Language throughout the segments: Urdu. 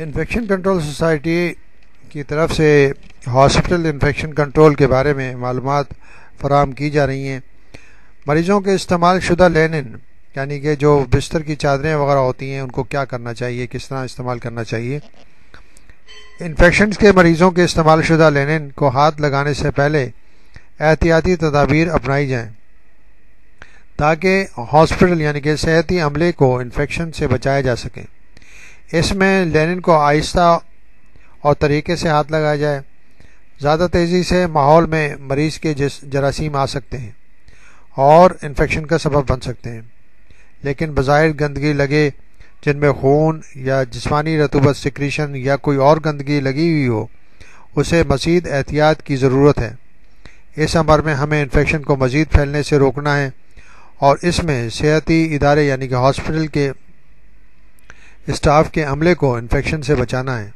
انفیکشن کنٹرول سوسائٹی کی طرف سے ہاسپٹل انفیکشن کنٹرول کے بارے میں معلومات فراہم کی جا رہی ہیں۔ مریضوں کے استعمال شدہ لینن یعنی کہ جو بستر کی چادریں وغیرہ ہوتی ہیں ان کو کیا کرنا چاہیے، کس طرح استعمال کرنا چاہیے۔ انفیکشنز کے مریضوں کے استعمال شدہ لینن کو ہاتھ لگانے سے پہلے احتیاطی تدابیر اپنائی جائیں تاکہ ہاسپٹل یعنی کہ صحتی عملے کو انفیکشن سے بچایا جا سکے۔ اس میں لینن کو آہستہ اور طریقے سے ہاتھ لگایا جائے۔ زیادہ تیزی سے ماحول میں مریض کے جراثیم آ سکتے ہیں اور انفیکشن کا سبب بن سکتے ہیں، لیکن بظاہر گندگی لگے جن میں خون یا جسمانی رطوبت سیکریشن یا کوئی اور گندگی لگی ہوئی ہو، اسے مزید احتیاط کی ضرورت ہے۔ اس امر میں ہمیں انفیکشن کو مزید پھیلنے سے روکنا ہے اور اس میں صحتی ادارے یعنی کہ ہاسپٹل کے اسٹاف کے عملے کو انفیکشن سے بچانا ہے۔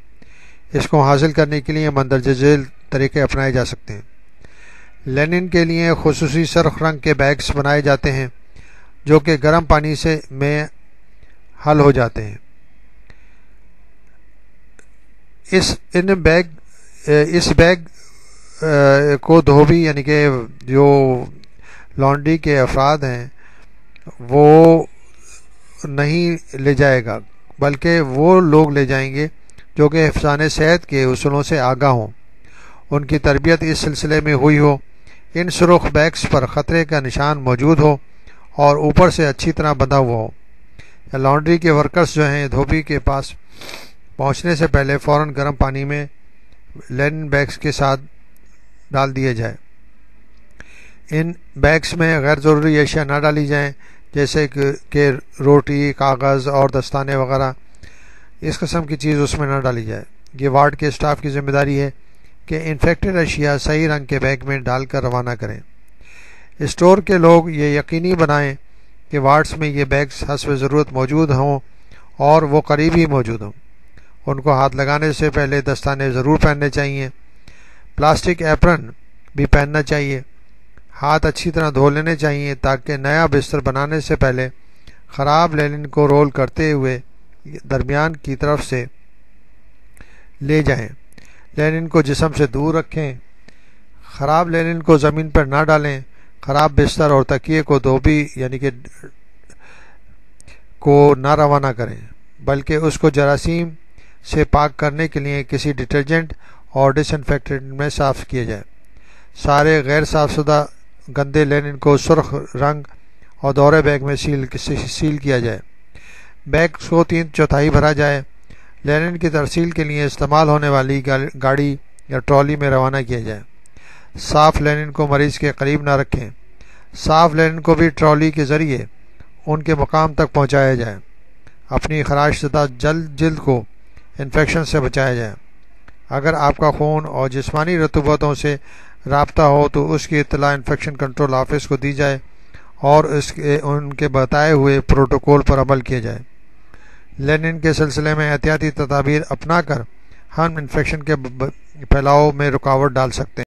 اس کو حاصل کرنے کے لیے مندرجہ ذیل طریقے اپنائے جا سکتے ہیں۔ لینن کے لیے خصوصی سرخ رنگ کے بیگز بنائے جاتے ہیں جو کہ گرم پانی میں حل ہو جاتے ہیں۔ اس بیگ کو دھوبی یعنی کہ جو لانڈری کے افراد ہیں وہ نہیں لے جائے گا، بلکہ وہ لوگ لے جائیں گے جو کہ حفظان صحت کے اصولوں سے آگاہ ہوں، ان کی تربیت اس سلسلے میں ہوئی ہو، ان سرخ بیگز پر خطرے کا نشان موجود ہو اور اوپر سے اچھی طرح بندھا ہوا ہو۔ لانڈری کے ورکرز جو ہیں دھوبی کے پاس پہنچنے سے پہلے فوراً گرم پانی میں لینن بیگز کے ساتھ ڈال دیے جائے۔ ان بیگز میں غیر ضروری اشیاء نہ ڈالی جائیں جیسے کہ روٹی، کاغذ اور دستانے وغیرہ، اس قسم کی چیز اس میں نہ ڈالی جائے۔ یہ وارڈ کے اسٹاف کی ذمہ داری ہے کہ انفیکٹڈ اشیاء صحیح رنگ کے بیگ میں ڈال کر روانہ کریں۔ اسٹور کے لوگ یہ یقینی بنائیں کہ وارڈز میں یہ بیگز حسب ضرورت موجود ہوں اور وہ قریب ہی موجود ہوں۔ ان کو ہاتھ لگانے سے پہلے دستانے ضرور پہننے چاہیے۔ پلاسٹک ایپرن بھی پہننا چاہیے۔ ہاتھ اچھی طرح دھو لینے چاہیے تاکہ نیا بستر بنانے سے پہلے خراب لینن کو رول کرتے ہوئے درمیان کی طرف سے لے جائیں۔ لینن کو جسم سے دور رکھیں۔ خراب لینن کو زمین پر نہ ڈالیں۔ خراب بستر اور تکیے کو دھوبی یعنی کہ کو نہ روانہ کریں، بلکہ اس کو جراثیم سے پاک کرنے کے لیے کسی ڈٹرجنٹ اور ڈس انفیکٹنٹ میں صاف کیا جائے۔ سارے غیر صاف شدہ گندے لینن کو سرخ رنگ اور دورے بیگ میں سیل کیا جائے۔ بیگ کو 3/4 بھرا جائے۔ لینن کی ترسیل کے لیے استعمال ہونے والی گاڑی یا ٹرالی میں روانہ کیا جائے۔ صاف لینن کو مریض کے قریب نہ رکھیں۔ صاف لینن کو بھی ٹرالی کے ذریعے ان کے مقام تک پہنچایا جائے۔ اپنی خراش زدہ جلد کو انفیکشن سے بچایا جائے۔ اگر آپ کا خون اور جسمانی رطوبتوں سے رابطہ ہو تو اس کی اطلاع انفیکشن کنٹرول آفس کو دی جائے اور ان کے بتائے ہوئے پروٹوکول پر عمل کیا جائے۔ لینن کے سلسلے میں احتیاطی تدابیر اپنا کر ہم انفیکشن کے پھیلاؤ میں رکاوٹ ڈال سکتے ہیں۔